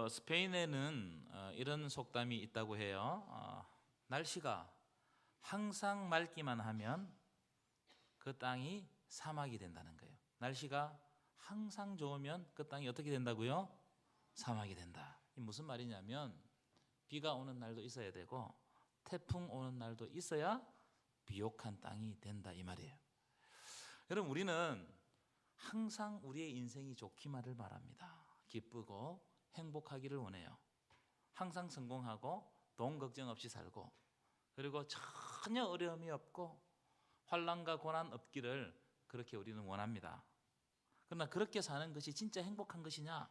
스페인에는 이런 속담이 있다고 해요. 날씨가 항상 맑기만 하면 그 땅이 사막이 된다는 거예요. 날씨가 항상 좋으면 그 땅이 어떻게 된다고요? 사막이 된다. 이 무슨 말이냐면 비가 오는 날도 있어야 되고 태풍 오는 날도 있어야 비옥한 땅이 된다 이 말이에요. 여러분, 우리는 항상 우리의 인생이 좋기만을 바랍니다. 기쁘고 행복하기를 원해요. 항상 성공하고 돈 걱정 없이 살고, 그리고 전혀 어려움이 없고 환난과 고난 없기를 그렇게 우리는 원합니다. 그러나 그렇게 사는 것이 진짜 행복한 것이냐?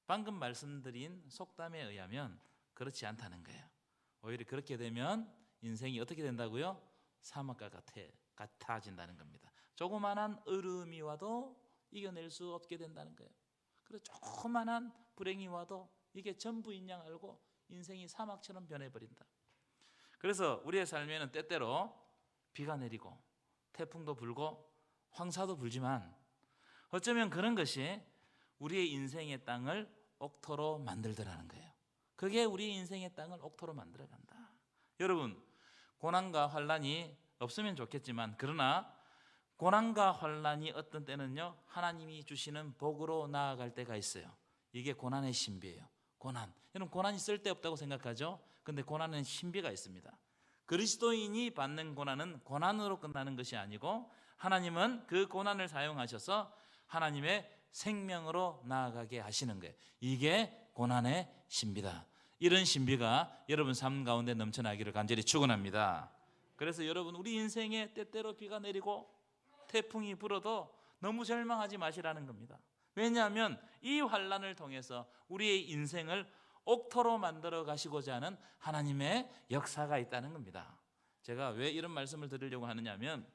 방금 말씀드린 속담에 의하면 그렇지 않다는 거예요. 오히려 그렇게 되면 인생이 어떻게 된다고요? 사막과 같아진다는 겁니다. 조그만한 어려움이 와도 이겨낼 수 없게 된다는 거예요. 그래서 조그만한 불행이 와도 이게 전부인 양 알고 인생이 사막처럼 변해버린다. 그래서 우리의 삶에는 때때로 비가 내리고 태풍도 불고 황사도 불지만 어쩌면 그런 것이 우리의 인생의 땅을 옥토로 만들더라는 거예요. 그게 우리 인생의 땅을 옥토로 만들어간다. 여러분, 고난과 환난이 없으면 좋겠지만, 그러나 고난과 환난이 어떤 때는요 하나님이 주시는 복으로 나아갈 때가 있어요. 이게 고난의 신비예요. 고난, 여러분, 고난이 쓸데없다고 생각하죠? 근데 고난은 신비가 있습니다. 그리스도인이 받는 고난은 고난으로 끝나는 것이 아니고 하나님은 그 고난을 사용하셔서 하나님의 생명으로 나아가게 하시는 거예요. 이게 고난의 신비다. 이런 신비가 여러분 삶 가운데 넘쳐나기를 간절히 축원합니다. 그래서 여러분, 우리 인생에 때때로 비가 내리고 태풍이 불어도 너무 절망하지 마시라는 겁니다. 왜냐하면 이 환난을 통해서 우리의 인생을 옥토로 만들어 가시고자 하는 하나님의 역사가 있다는 겁니다. 제가 왜 이런 말씀을 드리려고 하느냐면,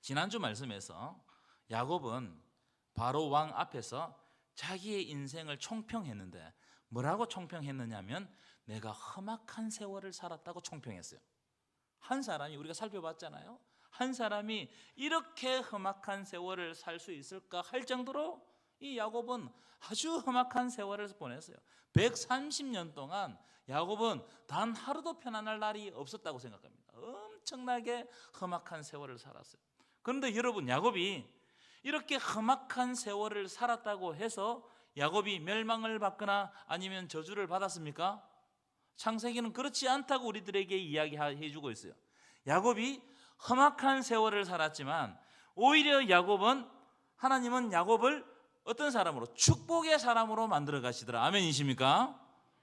지난주 말씀에서 야곱은 바로 왕 앞에서 자기의 인생을 총평했는데 뭐라고 총평했느냐면 내가 험악한 세월을 살았다고 총평했어요. 한 사람이, 우리가 살펴봤잖아요, 한 사람이 이렇게 험악한 세월을 살 수 있을까 할 정도로 이 야곱은 아주 험악한 세월을 보냈어요. 130년 동안 야곱은 단 하루도 편안할 날이 없었다고 생각합니다. 엄청나게 험악한 세월을 살았어요. 그런데 여러분, 야곱이 이렇게 험악한 세월을 살았다고 해서 야곱이 멸망을 받거나 아니면 저주를 받았습니까? 창세기는 그렇지 않다고 우리들에게 이야기해 주고 있어요. 야곱이 험악한 세월을 살았지만 오히려 하나님은 야곱을 어떤 사람으로? 축복의 사람으로 만들어 가시더라. 아멘이십니까?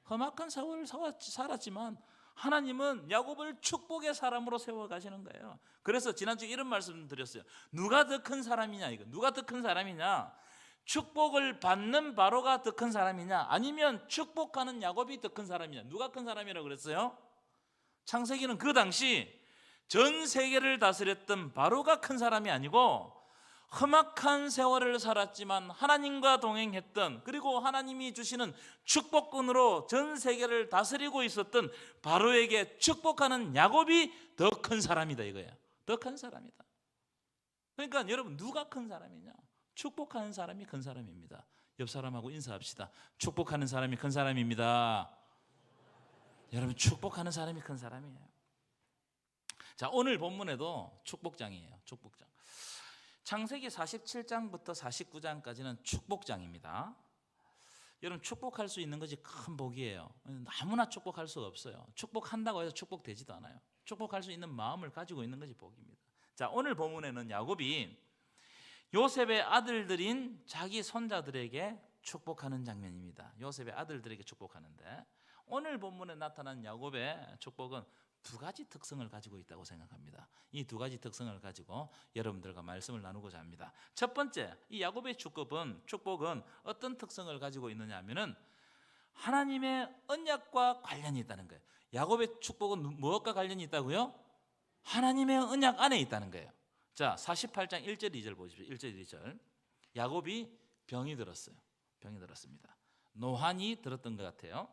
험악한 세월을 살았지만 하나님은 야곱을 축복의 사람으로 세워 가시는 거예요. 그래서 지난주에 이런 말씀 드렸어요. 누가 더 큰 사람이냐, 이거. 누가 더 큰 사람이냐? 축복을 받는 바로가 더 큰 사람이냐, 아니면 축복하는 야곱이 더 큰 사람이냐? 누가 큰 사람이라고 그랬어요? 창세기는 그 당시 전 세계를 다스렸던 바로가 큰 사람이 아니고 험악한 세월을 살았지만 하나님과 동행했던, 그리고 하나님이 주시는 축복권으로 전 세계를 다스리고 있었던 바로에게 축복하는 야곱이 더 큰 사람이다 이거예요. 더 큰 사람이다. 그러니까 여러분, 누가 큰 사람이냐? 축복하는 사람이 큰 사람입니다. 옆 사람하고 인사합시다. 축복하는 사람이 큰 사람입니다. 여러분, 축복하는 사람이 큰 사람이에요. 자, 오늘 본문에도 축복장이에요. 축복장. 창세기 47장부터 49장까지는 축복장입니다. 여러분, 축복할 수 있는 것이 큰 복이에요. 아무나 축복할 수가 없어요. 축복한다고 해서 축복되지도 않아요. 축복할 수 있는 마음을 가지고 있는 것이 복입니다. 자, 오늘 본문에는 야곱이 요셉의 아들들인 자기 손자들에게 축복하는 장면입니다. 요셉의 아들들에게 축복하는데, 오늘 본문에 나타난 야곱의 축복은 두 가지 특성을 가지고 있다고 생각합니다. 이 두 가지 특성을 가지고 여러분들과 말씀을 나누고자 합니다. 첫 번째, 이 야곱의 축복은 어떤 특성을 가지고 있느냐 하면은 하나님의 언약과 관련이 있다는 거예요. 야곱의 축복은 무엇과 관련이 있다고요? 하나님의 언약 안에 있다는 거예요. 자, 48장 1절 2절 보십시오. 1절 2절. 야곱이 병이 들었어요. 병이 들었습니다. 노환이 들었던 것 같아요.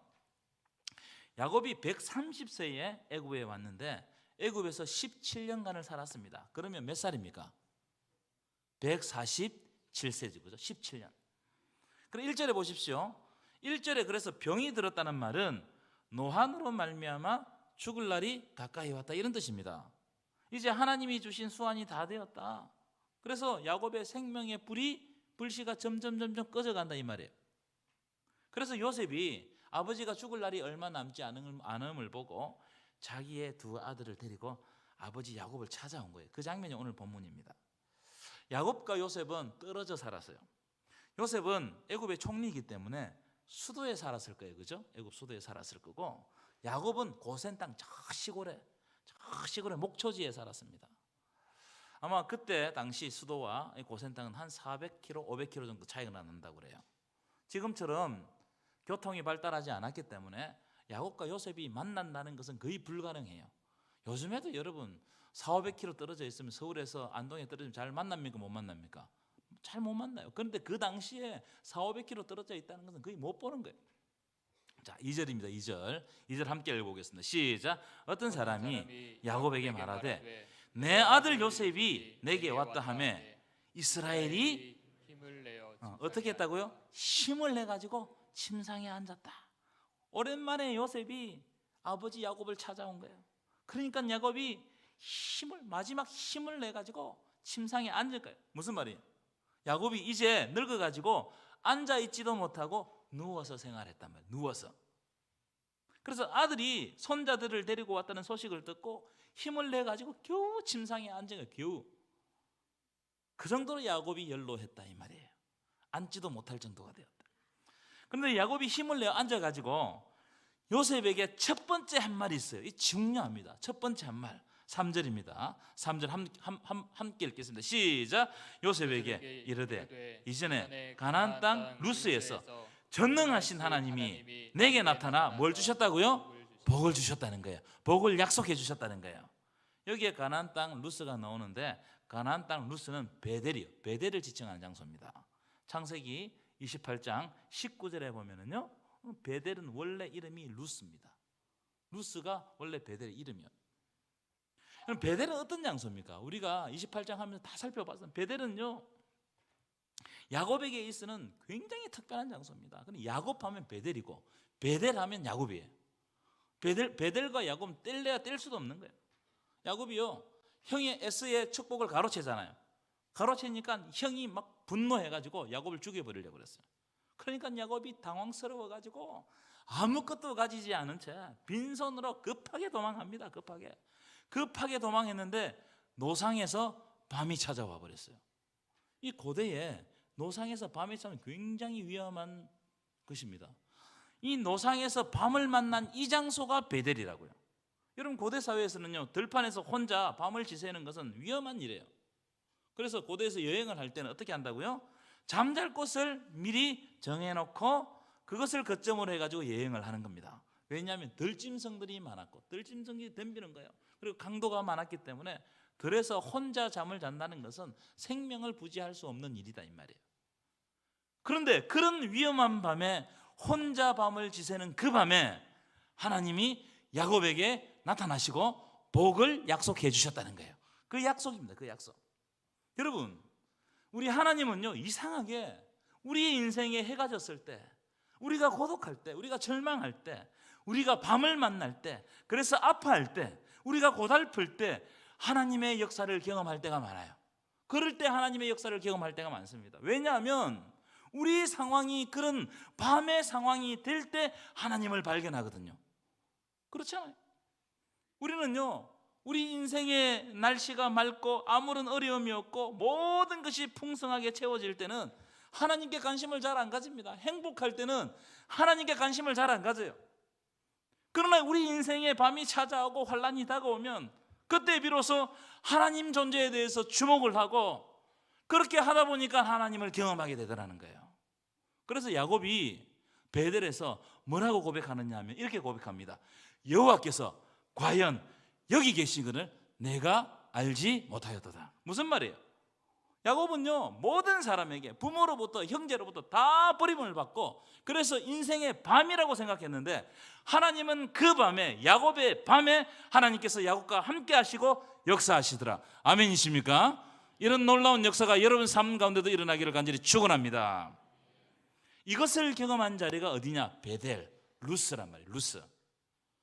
야곱이 130세에 애굽에 왔는데 애굽에서 17년간을 살았습니다. 그러면 몇 살입니까? 147세죠. 그죠? 17년. 그럼 1절에 보십시오. 1절에 그래서 병이 들었다는 말은 노한으로 말미암아 죽을 날이 가까이 왔다, 이런 뜻입니다. 이제 하나님이 주신 수완이 다 되었다. 그래서 야곱의 생명의 불씨가 점점 꺼져간다, 이 말이에요. 그래서 요셉이 아버지가 죽을 날이 얼마 남지 않음을 보고 자기의 두 아들을 데리고 아버지 야곱을 찾아온 거예요. 그 장면이 오늘 본문입니다. 야곱과 요셉은 떨어져 살았어요. 요셉은 애굽의 총리이기 때문에 수도에 살았을 거예요, 그죠? 애굽 수도에 살았을 거고, 야곱은 고센 땅 저 시골에 목초지에 살았습니다. 아마 그때 당시 수도와 고센 땅은 한 400km, 500km 정도 차이가 난다고 그래요. 지금처럼 교통이 발달하지 않았기 때문에 야곱과 요셉이 만난다는 것은 거의 불가능해요. 요즘에도 여러분 400-500km 떨어져 있으면 서울에서 안동에 떨어지면 잘 만납니까, 못 만납니까? 잘 못 만나요. 그런데 그 당시에 400-500km 떨어져 있다는 것은 거의 못 보는 거예요. 자, 2절입니다. 2절 함께 읽어보겠습니다. 시작. 어떤 사람이 야곱에게 말하되 내 아들 요셉이 내게 왔다 하며 이스라엘이 힘을 내어 어떻게 했다고요? 힘을 내가지고 침상에 앉았다. 오랜만에 요셉이 아버지 야곱을 찾아온 거예요. 그러니까 야곱이 마지막 힘을 내가지고 침상에 앉을 거예요. 무슨 말이에요? 야곱이 이제 늙어가지고 앉아있지도 못하고 누워서 생활했단 말이에요. 누워서. 그래서 아들이 손자들을 데리고 왔다는 소식을 듣고 힘을 내가지고 겨우 침상에 앉은 거예요. 겨우. 그 정도로 야곱이 연로했다, 이 말이에요. 앉지도 못할 정도가 되었다. 그런데 야곱이 힘을 내어 앉아가지고 요셉에게 첫 번째 한 말이 있어요. 이 중요합니다. 첫 번째 한 말, 3절입니다. 3절 함께 읽겠습니다. 시작. 요셉에게 이르되 이전에 가나안 땅 루스에서 전능하신 하나님이 내게 나타나 뭘 주셨다고요? 복을 주셨다는 거예요. 복을 약속해 주셨다는 거예요. 여기에 가나안 땅 루스가 나오는데, 가나안 땅 루스는 베델이요, 베델을 지칭하는 장소입니다. 창세기 28장 19절에 보면은요, 베델은 원래 이름이 루스입니다. 루스가 원래 베델의 이름이요. 그럼 베델은 어떤 장소입니까? 우리가 28장 하면서 다 살펴봤어요. 베델은요, 야곱에게 있어서는 굉장히 특별한 장소입니다. 근데 야곱하면 베델이고 베델하면 야곱이에요. 베델과 야곱은 뗄래야 뗄 수도 없는 거예요. 야곱이요, 형이 에스의 축복을 가로채잖아요. 가로채니까 형이 막 분노해가지고 야곱을 죽여버리려고 그랬어요. 그러니까 야곱이 당황스러워가지고 아무것도 가지지 않은 채 빈손으로 급하게 도망합니다. 급하게 도망했는데 노상에서 밤이 찾아와 버렸어요. 이 고대에 노상에서 밤이 찾아오면 굉장히 위험한 것입니다. 이 노상에서 밤을 만난 이 장소가 베델이라고요. 여러분, 고대 사회에서는요, 들판에서 혼자 밤을 지새는 것은 위험한 일이에요. 그래서 고대에서 여행을 할 때는 어떻게 한다고요? 잠잘 곳을 미리 정해놓고 그것을 거점으로 해가지고 여행을 하는 겁니다. 왜냐하면 들짐승들이 많았고, 들짐승이 덤비는 거예요. 그리고 강도가 많았기 때문에 들에서 혼자 잠을 잔다는 것은 생명을 부지할 수 없는 일이다, 이 말이에요. 그런데 그런 위험한 밤에 혼자 밤을 지새는 그 밤에 하나님이 야곱에게 나타나시고 복을 약속해 주셨다는 거예요. 그 약속입니다. 그 약속. 여러분, 우리 하나님은요, 이상하게 우리 인생에 해가 졌을 때, 우리가 고독할 때, 우리가 절망할 때, 우리가 밤을 만날 때, 그래서 아파할 때, 우리가 고달플 때 하나님의 역사를 경험할 때가 많아요. 그럴 때 하나님의 역사를 경험할 때가 많습니다. 왜냐하면 우리 상황이 그런 밤의 상황이 될 때 하나님을 발견하거든요. 그렇지 않아요? 우리는요, 우리 인생의 날씨가 맑고 아무런 어려움이 없고 모든 것이 풍성하게 채워질 때는 하나님께 관심을 잘 안 가집니다. 행복할 때는 하나님께 관심을 잘 안 가져요. 그러나 우리 인생에 밤이 찾아오고 환난이 다가오면 그때 비로소 하나님 존재에 대해서 주목을 하고, 그렇게 하다 보니까 하나님을 경험하게 되더라는 거예요. 그래서 야곱이 베델에서 뭐라고 고백하느냐 하면 이렇게 고백합니다. 여호와께서 과연 여기 계시거늘 내가 알지 못하였도다. 무슨 말이에요? 야곱은요, 모든 사람에게, 부모로부터 형제로부터 다 버림을 받고, 그래서 인생의 밤이라고 생각했는데 하나님은 그 밤에, 야곱의 밤에 하나님께서 야곱과 함께 하시고 역사하시더라. 아멘이십니까? 이런 놀라운 역사가 여러분 삶 가운데도 일어나기를 간절히 축원합니다. 이것을 경험한 자리가 어디냐? 베델, 루스란 말이에요. 루스.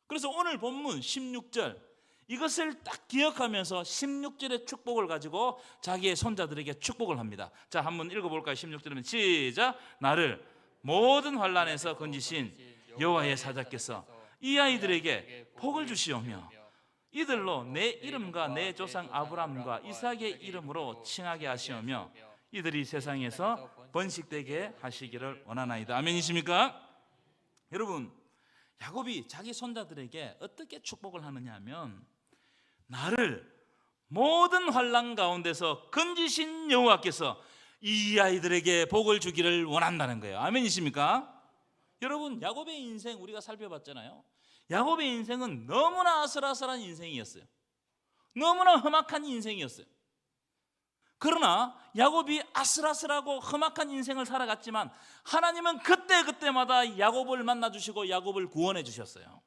그래서 오늘 본문 16절 이것을 딱 기억하면서 16절의 축복을 가지고 자기의 손자들에게 축복을 합니다. 자, 한번 읽어볼까요? 16절이면 시작. 나를 모든 환난에서 건지신 여호와의 사자께서 이 아이들에게 복을 주시오며 이들로 내 이름과 내 조상 아브라함과 이삭의 이름으로 칭하게 하시오며 이들이 세상에서 번식되게 하시기를 원하나이다. 아멘이십니까? 여러분, 야곱이 자기 손자들에게 어떻게 축복을 하느냐 하면 나를 모든 환난 가운데서 건지신 여호와께서 이 아이들에게 복을 주기를 원한다는 거예요. 아멘이십니까? 여러분, 야곱의 인생 우리가 살펴봤잖아요. 야곱의 인생은 너무나 아슬아슬한 인생이었어요. 너무나 험악한 인생이었어요. 그러나 야곱이 아슬아슬하고 험악한 인생을 살아갔지만 하나님은 그때그때마다 야곱을 만나주시고 야곱을 구원해 주셨어요.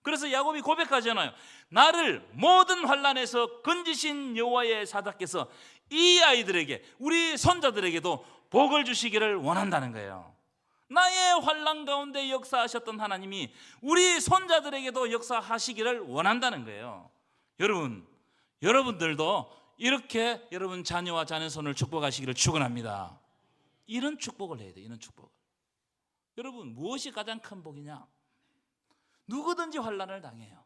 그래서 야곱이 고백하잖아요. 나를 모든 환난에서 건지신 여호와의 사자께서 이 아이들에게, 우리 손자들에게도 복을 주시기를 원한다는 거예요. 나의 환난 가운데 역사하셨던 하나님이 우리 손자들에게도 역사하시기를 원한다는 거예요. 여러분들도 이렇게 여러분 자녀와 자녀손을 축복하시기를 축원합니다. 이런 축복을 해야 돼요. 이런 축복을. 여러분, 무엇이 가장 큰 복이냐? 누구든지 환난을 당해요.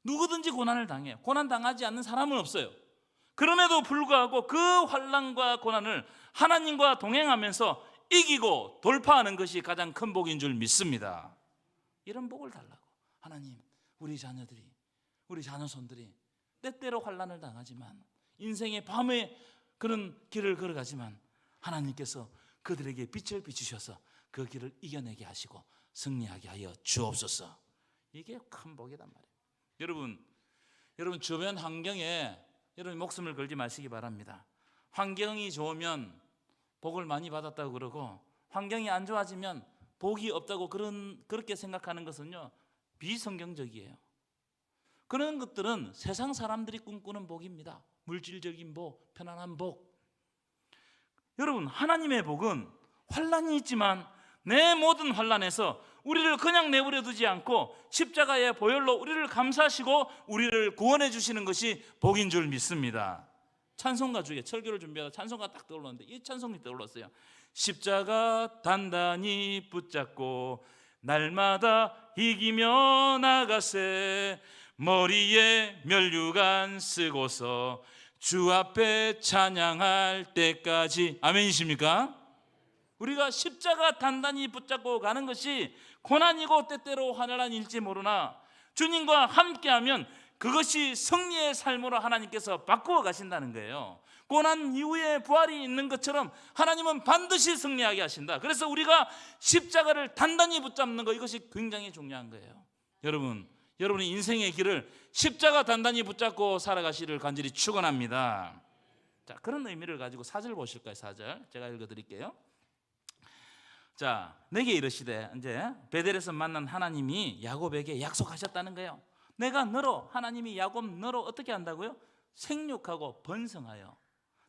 누구든지 고난을 당해요. 고난 당하지 않는 사람은 없어요. 그럼에도 불구하고 그 환난과 고난을 하나님과 동행하면서 이기고 돌파하는 것이 가장 큰 복인 줄 믿습니다. 이런 복을 달라고. 하나님, 우리 자녀들이, 우리 자녀손들이 때때로 환난을 당하지만 인생의 밤에 그런 길을 걸어가지만 하나님께서 그들에게 빛을 비추셔서 그 길을 이겨내게 하시고 승리하게 하여 주옵소서. 이게 큰 복이란 말이에요. 여러분 주변 환경에 여러분 목숨을 걸지 마시기 바랍니다. 환경이 좋으면 복을 많이 받았다고 그러고 환경이 안 좋아지면 복이 없다고 그렇게 생각하는 것은요, 비성경적이에요. 그런 것들은 세상 사람들이 꿈꾸는 복입니다. 물질적인 복, 편안한 복. 여러분, 하나님의 복은 환난이 있지만 내 모든 환난에서 우리를 그냥 내버려 두지 않고 십자가의 보혈로 우리를 감싸시고 우리를 구원해 주시는 것이 복인 줄 믿습니다. 찬송가 중에 설교를 준비하다 찬송가 딱 떠올랐는데 이 찬송이 떠올랐어요. 십자가 단단히 붙잡고 날마다 이기며 나가세 머리에 면류관 쓰고서 주 앞에 찬양할 때까지. 아멘이십니까? 우리가 십자가 단단히 붙잡고 가는 것이 고난이고 때때로 환난한 일지 모르나 주님과 함께하면 그것이 승리의 삶으로 하나님께서 바꾸어 가신다는 거예요. 고난 이후에 부활이 있는 것처럼 하나님은 반드시 승리하게 하신다. 그래서 우리가 십자가를 단단히 붙잡는 것, 이것이 굉장히 중요한 거예요. 여러분의 인생의 길을 십자가 단단히 붙잡고 살아가시를 간절히 축원합니다. 자, 그런 의미를 가지고 4절 보실까요? 4절 제가 읽어드릴게요. 자, 내게 이르시되, 이제 베델에서 만난 하나님이 야곱에게 약속하셨다는 거예요. 내가 너로, 하나님이 야곱 너로 어떻게 한다고요? 생육하고 번성하여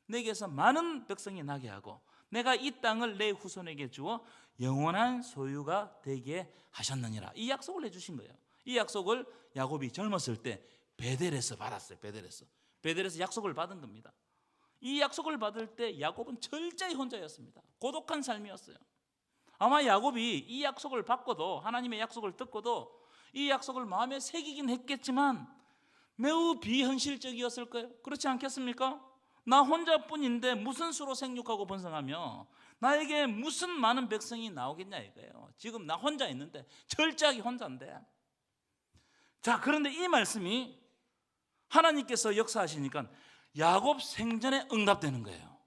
내게서 많은 백성이 나게 하고 내가 이 땅을 내 후손에게 주어 영원한 소유가 되게 하셨느니라. 이 약속을 해주신 거예요. 이 약속을 야곱이 젊었을 때 베델에서 받았어요. 베델에서 약속을 받은 겁니다. 이 약속을 받을 때 야곱은 철저히 혼자였습니다. 고독한 삶이었어요. 아마 야곱이 이 약속을 받고도, 하나님의 약속을 듣고도 이 약속을 마음에 새기긴 했겠지만 매우 비현실적이었을 거예요. 그렇지 않겠습니까? 나 혼자뿐인데 무슨 수로 생육하고 번성하며 나에게 무슨 많은 백성이 나오겠냐 이거예요. 지금 나 혼자 있는데, 철저하게 혼자인데. 자, 그런데 이 말씀이 하나님께서 역사하시니까 야곱 생전에 응답되는 거예요.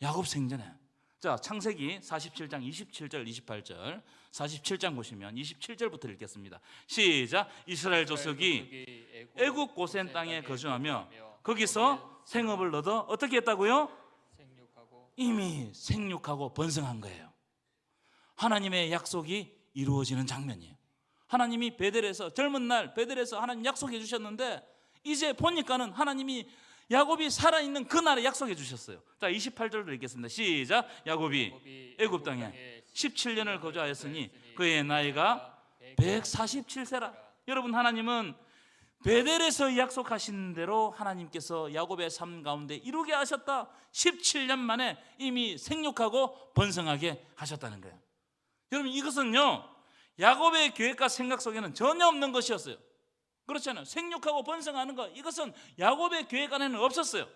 야곱 생전에. 자, 창세기 47장 27절 28절 47장 보시면 27절부터 읽겠습니다. 시작. 이스라엘 족속이 애굽 고센 땅에 거주하며 거기서 생업을 얻어 어떻게 했다고요? 이미 생육하고 번성한 거예요. 하나님의 약속이 이루어지는 장면이에요. 하나님이 베델에서, 젊은 날 베델에서 하나님 약속해 주셨는데 이제 보니까는 하나님이 야곱이 살아있는 그날에 약속해 주셨어요. 자, 28절로 읽겠습니다. 시작. 야곱이 애굽 땅에 17년을 거주하였으니 그의 나이가 147세라. 여러분, 하나님은 베델에서 약속하신 대로 하나님께서 야곱의 삶 가운데 이루게 하셨다. 17년 만에 이미 생육하고 번성하게 하셨다는 거예요. 여러분, 이것은요, 야곱의 계획과 생각 속에는 전혀 없는 것이었어요. 그렇잖아요. 생육하고 번성하는 것, 이것은 야곱의 계획 안에는 없었어요.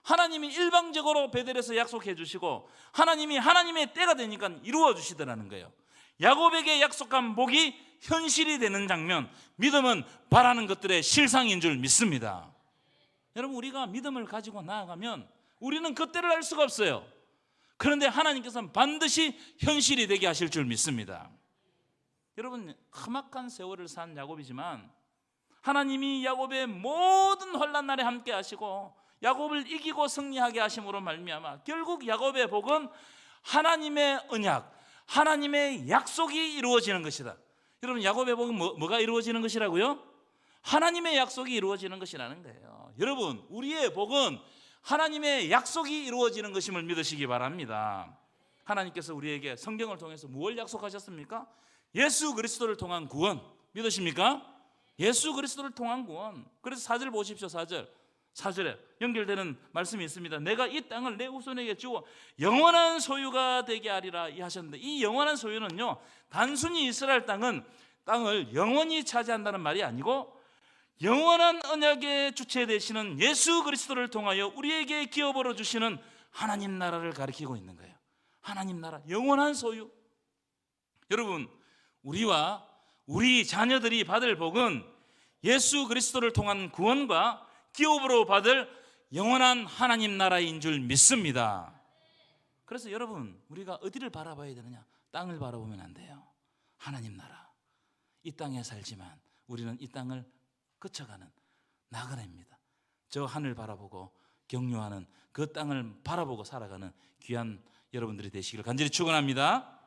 하나님이 일방적으로 베델에서 약속해 주시고 하나님이 하나님의 때가 되니까 이루어 주시더라는 거예요. 야곱에게 약속한 복이 현실이 되는 장면, 믿음은 바라는 것들의 실상인 줄 믿습니다. 여러분, 우리가 믿음을 가지고 나아가면 우리는 그때를 알 수가 없어요. 그런데 하나님께서는 반드시 현실이 되게 하실 줄 믿습니다. 여러분, 험악한 세월을 산 야곱이지만 하나님이 야곱의 모든 환난 날에 함께 하시고 야곱을 이기고 승리하게 하심으로 말미암아 결국 야곱의 복은 하나님의 언약, 하나님의 약속이 이루어지는 것이다. 여러분, 야곱의 복은 뭐가 이루어지는 것이라고요? 하나님의 약속이 이루어지는 것이라는 거예요. 여러분, 우리의 복은 하나님의 약속이 이루어지는 것임을 믿으시기 바랍니다. 하나님께서 우리에게 성경을 통해서 무엇을 약속하셨습니까? 예수 그리스도를 통한 구원. 믿으십니까? 예수 그리스도를 통한 구원. 그래서 4절 보십시오. 4절에 연결되는 말씀이 있습니다. 내가 이 땅을 내 후손에게 주어 영원한 소유가 되게 하리라 하셨는데, 이 영원한 소유는요, 단순히 이스라엘 땅을 영원히 차지한다는 말이 아니고 영원한 언약의 주체 되시는 예수 그리스도를 통하여 우리에게 기업으로 주시는 하나님 나라를 가리키고 있는 거예요. 하나님 나라, 영원한 소유. 여러분, 우리와 우리 자녀들이 받을 복은 예수 그리스도를 통한 구원과 기업으로 받을 영원한 하나님 나라인 줄 믿습니다. 그래서 여러분, 우리가 어디를 바라봐야 되느냐? 땅을 바라보면 안 돼요. 하나님 나라. 이 땅에 살지만 우리는 이 땅을 거쳐가는 나그네입니다. 저 하늘 바라보고 경유하는 그 땅을 바라보고 살아가는 귀한 여러분들이 되시기를 간절히 축원합니다.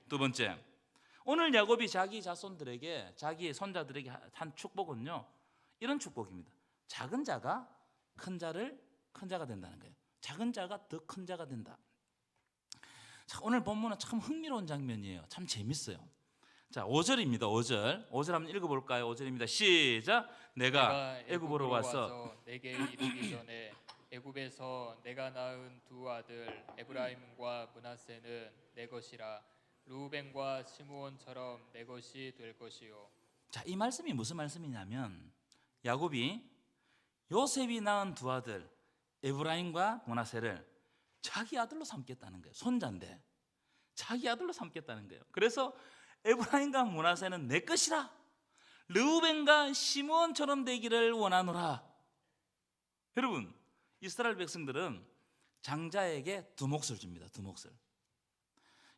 두 번째, 오늘 야곱이 자기 자손들에게, 자기 손자들에게 한 축복은요, 이런 축복입니다. 작은 자가 큰 자가 된다는 거예요. 작은 자가 더 큰 자가 된다. 자, 오늘 본문은 참 흥미로운 장면이에요. 참 재밌어요. 자, 5절입니다. 5절 한번 읽어볼까요? 5절입니다. 시작. 내가 애굽으로 와서 내게 이르기 전에 애굽에서 내가 낳은 두 아들 에브라임과 므낫세는 내 것이라. 르우벤과 시므온처럼 내 것이 될 것이요. 자, 이 말씀이 무슨 말씀이냐면 야곱이 요셉이 낳은 두 아들 에브라임과 므낫세를 자기 아들로 삼겠다는 거예요. 손자인데 자기 아들로 삼겠다는 거예요. 그래서 에브라임과 므낫세는 내 것이라. 르우벤과 시므온처럼 되기를 원하노라. 여러분, 이스라엘 백성들은 장자에게 두 몫을 줍니다. 두 몫을.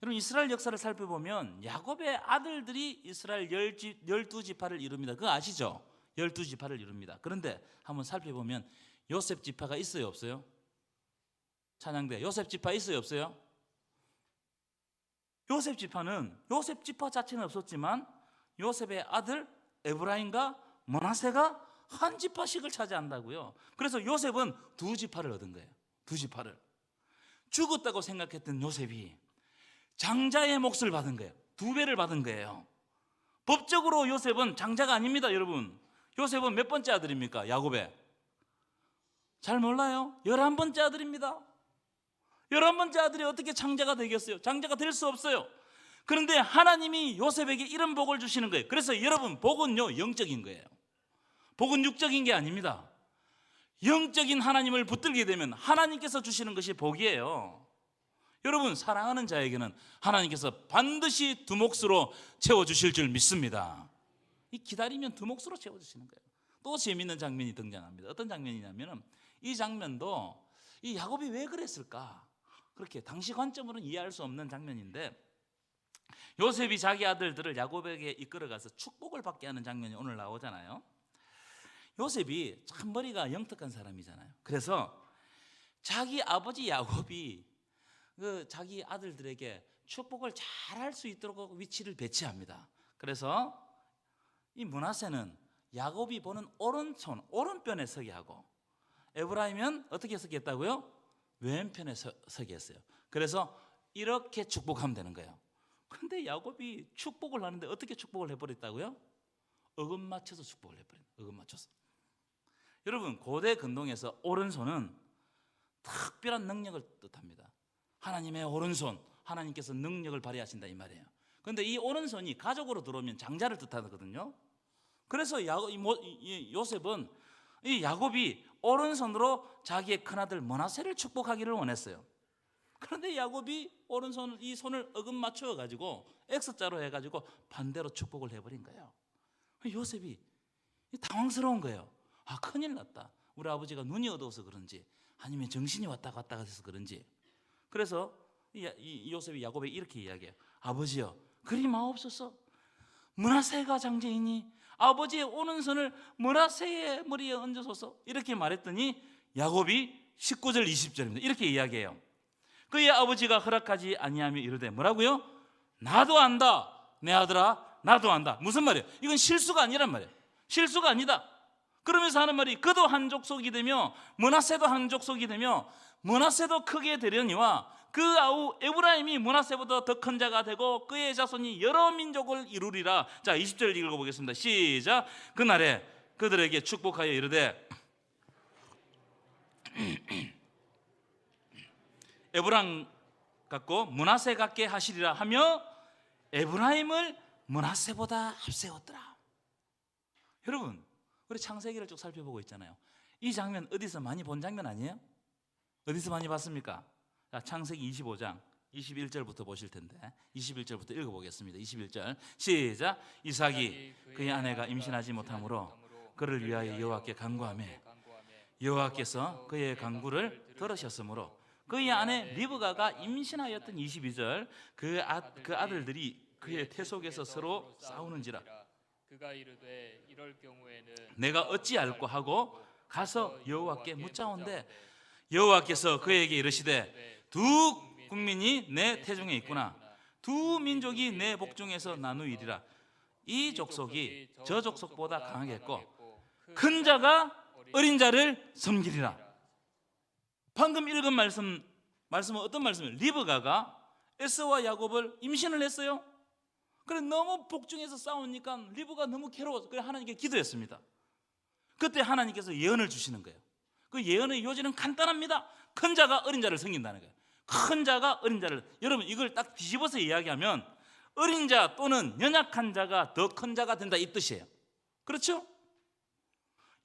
여러분, 이스라엘 역사를 살펴보면 야곱의 아들들이 이스라엘 12지파를 이룹니다. 그거 아시죠? 12지파를 이룹니다. 그런데 한번 살펴보면 요셉 지파가 있어요, 없어요? 찬양대 요셉 지파 있어요, 없어요? 요셉 지파 자체는 없었지만 요셉의 아들 에브라임과 므낫세가 한 지파씩을 차지한다고요. 그래서 요셉은 두 지파를 얻은 거예요. 두 지파를. 죽었다고 생각했던 요셉이 장자의 몫을 받은 거예요. 두 배를 받은 거예요. 법적으로 요셉은 장자가 아닙니다, 여러분. 요셉은 몇 번째 아들입니까? 야곱의. 잘 몰라요? 11번째 아들입니다. 11번째 아들이 어떻게 장자가 되겠어요? 장자가 될 수 없어요. 그런데 하나님이 요셉에게 이런 복을 주시는 거예요. 그래서 여러분, 복은요, 영적인 거예요. 복은 육적인 게 아닙니다. 영적인 하나님을 붙들게 되면 하나님께서 주시는 것이 복이에요. 여러분, 사랑하는 자에게는 하나님께서 반드시 두 몫으로 채워주실 줄 믿습니다. 이 기다리면 두 몫으로 채워주시는 거예요. 또 재미있는 장면이 등장합니다. 어떤 장면이냐면, 이 장면도 이 야곱이 왜 그랬을까? 그렇게 당시 관점으로는 이해할 수 없는 장면인데, 요셉이 자기 아들들을 야곱에게 이끌어가서 축복을 받게 하는 장면이 오늘 나오잖아요. 요셉이 참 머리가 영특한 사람이잖아요. 그래서 자기 아버지 야곱이 자기 아들들에게 축복을 잘할 수 있도록 위치를 배치합니다. 그래서 이 므낫세는 야곱이 보는 오른편에 서게 하고, 에브라임은 어떻게 서게 했다고요? 왼편에 서게 했어요. 그래서 이렇게 축복하면 되는 거예요. 그런데 야곱이 축복을 하는데 어떻게 축복을 해버렸다고요? 어금 맞춰서 축복을 해버린. 어금 맞춰서. 여러분, 고대 근동에서 오른손은 특별한 능력을 뜻합니다. 하나님의 오른손, 하나님께서 능력을 발휘하신다 이 말이에요. 그런데 이 오른손이 가족으로 들어오면 장자를 뜻하거든요. 그래서 요셉은 이 야곱이 오른손으로 자기의 큰아들 므낫세를 축복하기를 원했어요. 그런데 야곱이 오른손 이 손을 어금 맞추어 가지고 X자로 해가지고 반대로 축복을 해버린 거예요. 요셉이 당황스러운 거예요. 아, 큰일 났다. 우리 아버지가 눈이 어두워서 그런지 아니면 정신이 왔다 갔다 해서 그런지. 그래서 이 요셉이 야곱에게 이렇게 이야기해요. 아버지여, 그리 마옵소서. 므낫세가 장제이니 아버지의 오른손을 므낫세의 머리에 얹으소서. 이렇게 말했더니 야곱이 19절 20절입니다. 이렇게 이야기해요. 그의 아버지가 허락하지 아니하며 이르되 뭐라고요? 나도 안다. 내 아들아, 나도 안다. 무슨 말이에요? 이건 실수가 아니란 말이에요. 실수가 아니다. 그러면서 하는 말이 그도 한 족속이 되며 므낫세도 한 족속이 되며 므낫세도 크게 되려니와 그 아우 에브라임이 므낫세보다 더 큰 자가 되고 그의 자손이 여러 민족을 이루리라. 자, 20절 읽어보겠습니다. 시작. 그날에 그들에게 축복하여 이르되 에브라임 같고 므낫세 같게 하시리라 하며 에브라임을 므낫세보다 앞세웠더라. 여러분, 우리 창세기를 쭉 살펴보고 있잖아요. 이 장면 어디서 많이 본 장면 아니에요? 어디서 많이 봤습니까? 자, 창세기 25장 21절부터 보실 텐데 21절부터 읽어보겠습니다. 21절 시작. 이삭이 그의 아내가 임신하지 못하므로 그를 위하여 여호와께 간구하며 여호와께서 그의 간구를 들으셨으므로 그의 아내 리브가가 임신하였던 22절 그 아들들이 그의 태 속에서 서로 싸우는지라 그가 이르되 이럴 경우에는 내가 어찌 알고 하고 가서 여호와께 묻자온대 여호와께서 그에게 이르시되 두 국민이 내 태중에 있구나. 두 민족이 내 복중에서 나누이리라. 이 족속이 저 족속보다 강하겠고 큰 자가 어린 자를 섬기리라. 방금 읽은 말씀은 어떤 말씀이에요? 리브가가 에서와 야곱을 임신을 했어요. 그래 너무 복중에서 싸우니까 리브가 너무 괴로워서 그래 하나님께 기도했습니다. 그때 하나님께서 예언을 주시는 거예요. 그 예언의 요지는 간단합니다. 큰 자가 어린 자를 섬긴다는 거예요. 큰 자가 어린 자를. 여러분, 이걸 딱 뒤집어서 이야기하면 어린 자 또는 연약한 자가 더 큰 자가 된다 이 뜻이에요. 그렇죠?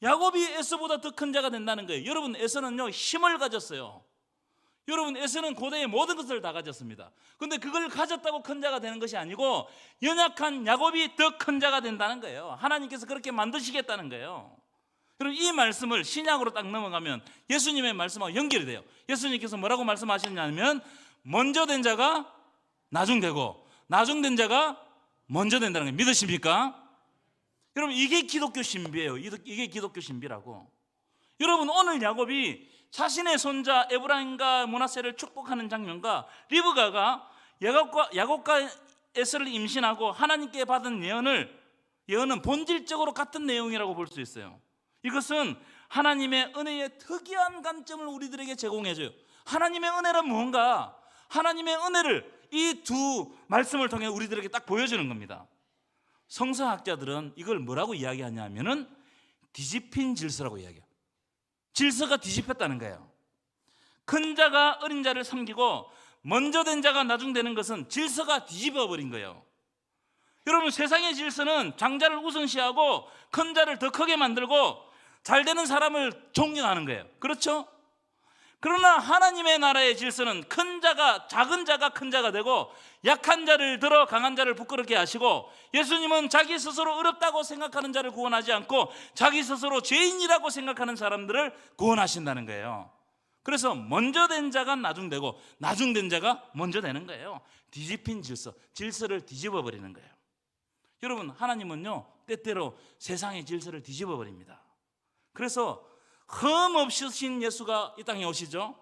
야곱이 에서보다 더 큰 자가 된다는 거예요. 여러분, 에서는요 힘을 가졌어요. 여러분, 에서는 고대의 모든 것을 다 가졌습니다. 그런데 그걸 가졌다고 큰 자가 되는 것이 아니고 연약한 야곱이 더 큰 자가 된다는 거예요. 하나님께서 그렇게 만드시겠다는 거예요. 여러분, 이 말씀을 신약으로 딱 넘어가면 예수님의 말씀하고 연결이 돼요. 예수님께서 뭐라고 말씀하셨냐면 먼저 된 자가 나중되고 나중된 자가 먼저 된다는 거예요. 믿으십니까? 여러분, 이게 기독교 신비예요. 이게 기독교 신비라고. 여러분, 오늘 야곱이 자신의 손자 에브라임과 므낫세를 축복하는 장면과 리브가가 야곱과 에서를 임신하고 하나님께 받은 예언은 본질적으로 같은 내용이라고 볼 수 있어요. 이것은 하나님의 은혜의 특이한 관점을 우리들에게 제공해줘요. 하나님의 은혜란 무언가? 하나님의 은혜를 이 두 말씀을 통해 우리들에게 딱 보여주는 겁니다. 성서학자들은 이걸 뭐라고 이야기하냐면은 뒤집힌 질서라고 이야기해요. 질서가 뒤집혔다는 거예요. 큰 자가 어린 자를 섬기고 먼저 된 자가 나중 되는 것은 질서가 뒤집어 버린 거예요. 여러분, 세상의 질서는 장자를 우선시하고 큰 자를 더 크게 만들고 잘 되는 사람을 존경하는 거예요. 그렇죠? 그러나 하나님의 나라의 질서는 작은 자가 큰 자가 되고 약한 자를 들어 강한 자를 부끄럽게 하시고 예수님은 자기 스스로 어렵다고 생각하는 자를 구원하지 않고 자기 스스로 죄인이라고 생각하는 사람들을 구원하신다는 거예요. 그래서 먼저 된 자가 나중되고 나중된 자가 먼저 되는 거예요. 뒤집힌 질서를 뒤집어 버리는 거예요. 여러분, 하나님은요 때때로 세상의 질서를 뒤집어 버립니다. 그래서 흠 없으신 예수가 이 땅에 오시죠.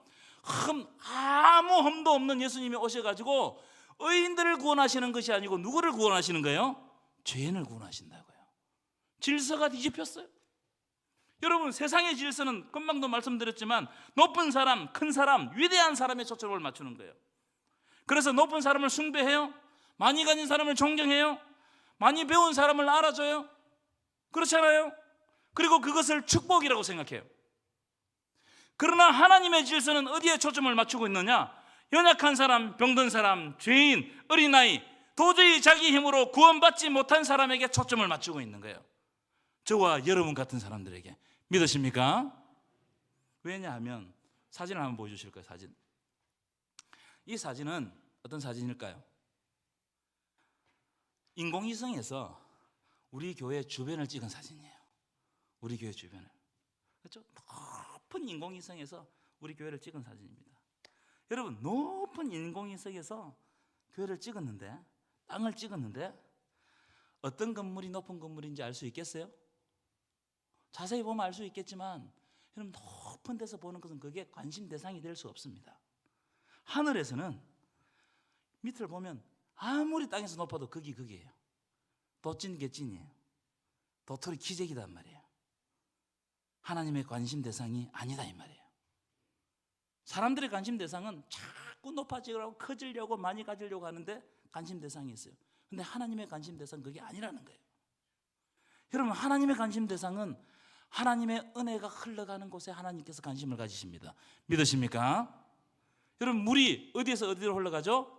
아무 흠도 없는 예수님이 오셔가지고 의인들을 구원하시는 것이 아니고 누구를 구원하시는 거예요? 죄인을 구원하신다고요. 질서가 뒤집혔어요. 여러분, 세상의 질서는 금방도 말씀드렸지만 높은 사람, 큰 사람, 위대한 사람의 초점을 맞추는 거예요. 그래서 높은 사람을 숭배해요. 많이 가진 사람을 존경해요. 많이 배운 사람을 알아줘요. 그렇잖아요. 그리고 그것을 축복이라고 생각해요. 그러나 하나님의 질서는 어디에 초점을 맞추고 있느냐? 연약한 사람, 병든 사람, 죄인, 어린아이, 도저히 자기 힘으로 구원받지 못한 사람에게 초점을 맞추고 있는 거예요. 저와 여러분 같은 사람들에게. 믿으십니까? 왜냐하면 사진을 한번 보여주실 거예요. 사진. 이 사진은 어떤 사진일까요? 인공위성에서 우리 교회 주변을 찍은 사진이에요. 우리 교회 주변을. 그렇죠? 높은 인공위성에서 우리 교회를 찍은 사진입니다. 여러분, 높은 인공위성에서 교회를 찍었는데, 땅을 찍었는데 어떤 건물이 높은 건물인지 알 수 있겠어요? 자세히 보면 알 수 있겠지만 여러분, 높은 데서 보는 것은 그게 관심 대상이 될 수 없습니다. 하늘에서는 밑을 보면 아무리 땅에서 높아도 거기예요. 도찐 개찐이에요. 도토리 기적이단 말이에요. 하나님의 관심 대상이 아니다 이 말이에요. 사람들의 관심 대상은 자꾸 높아지려고 커지려고 많이 가지려고 하는데 관심 대상이 있어요. 근데 하나님의 관심 대상은 그게 아니라는 거예요. 여러분, 하나님의 관심 대상은 하나님의 은혜가 흘러가는 곳에 하나님께서 관심을 가지십니다. 믿으십니까? 여러분, 물이 어디에서 어디로 흘러가죠?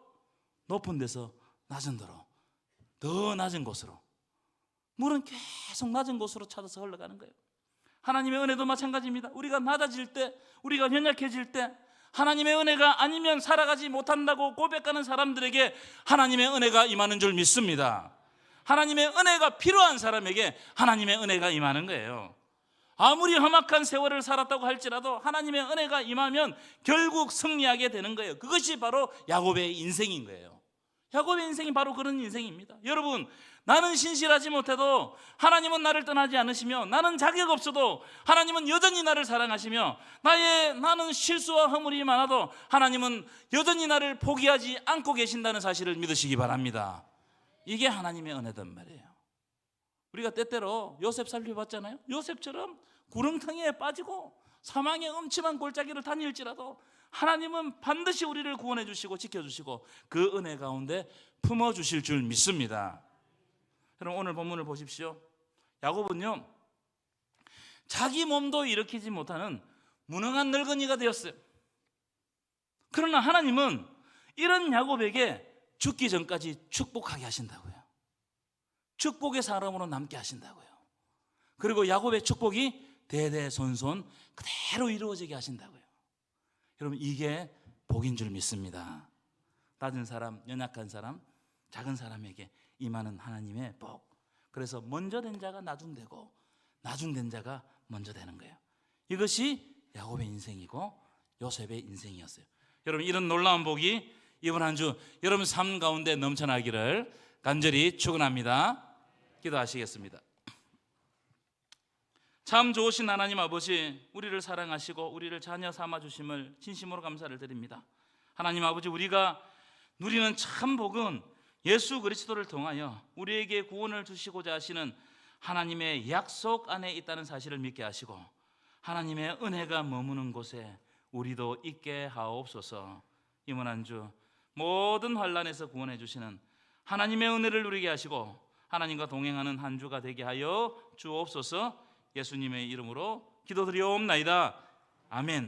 높은 데서 낮은 데로, 더 낮은 곳으로. 물은 계속 낮은 곳으로 찾아서 흘러가는 거예요. 하나님의 은혜도 마찬가지입니다. 우리가 낮아질 때, 우리가 연약해질 때 하나님의 은혜가 아니면 살아가지 못한다고 고백하는 사람들에게 하나님의 은혜가 임하는 줄 믿습니다. 하나님의 은혜가 필요한 사람에게 하나님의 은혜가 임하는 거예요. 아무리 험악한 세월을 살았다고 할지라도 하나님의 은혜가 임하면 결국 승리하게 되는 거예요. 그것이 바로 야곱의 인생인 거예요. 야곱의 인생이 바로 그런 인생입니다. 여러분, 나는 신실하지 못해도 하나님은 나를 떠나지 않으시며, 나는 자격 없어도 하나님은 여전히 나를 사랑하시며, 나는 실수와 허물이 많아도 하나님은 여전히 나를 포기하지 않고 계신다는 사실을 믿으시기 바랍니다. 이게 하나님의 은혜단 말이에요. 우리가 때때로 요셉 살펴봤잖아요. 요셉처럼 구렁텅이에 빠지고 사망의 음침한 골짜기를 다닐지라도 하나님은 반드시 우리를 구원해 주시고 지켜주시고 그 은혜 가운데 품어주실 줄 믿습니다. 여러분, 오늘 본문을 보십시오. 야곱은요, 자기 몸도 일으키지 못하는 무능한 늙은이가 되었어요. 그러나 하나님은 이런 야곱에게 죽기 전까지 축복하게 하신다고요. 축복의 사람으로 남게 하신다고요. 그리고 야곱의 축복이 대대손손 그대로 이루어지게 하신다고요. 여러분, 이게 복인 줄 믿습니다. 낮은 사람, 연약한 사람, 작은 사람에게 임하는 하나님의 복. 그래서 먼저 된 자가 나중되고 나중된 자가 먼저 되는 거예요. 이것이 야곱의 인생이고 요셉의 인생이었어요. 여러분, 이런 놀라운 복이 이번 한 주 여러분 삶 가운데 넘쳐나기를 간절히 축원합니다. 기도하시겠습니다. 참 좋으신 하나님 아버지, 우리를 사랑하시고 우리를 자녀 삼아 주심을 진심으로 감사를 드립니다. 하나님 아버지, 우리가 누리는 참 복은 예수 그리스도를 통하여 우리에게 구원을 주시고자 하시는 하나님의 약속 안에 있다는 사실을 믿게 하시고, 하나님의 은혜가 머무는 곳에 우리도 있게 하옵소서. 이번 한 주 모든 환난에서 구원해 주시는 하나님의 은혜를 누리게 하시고 하나님과 동행하는 한 주가 되게 하여 주옵소서. 예수님의 이름으로 기도드리옵나이다. 아멘.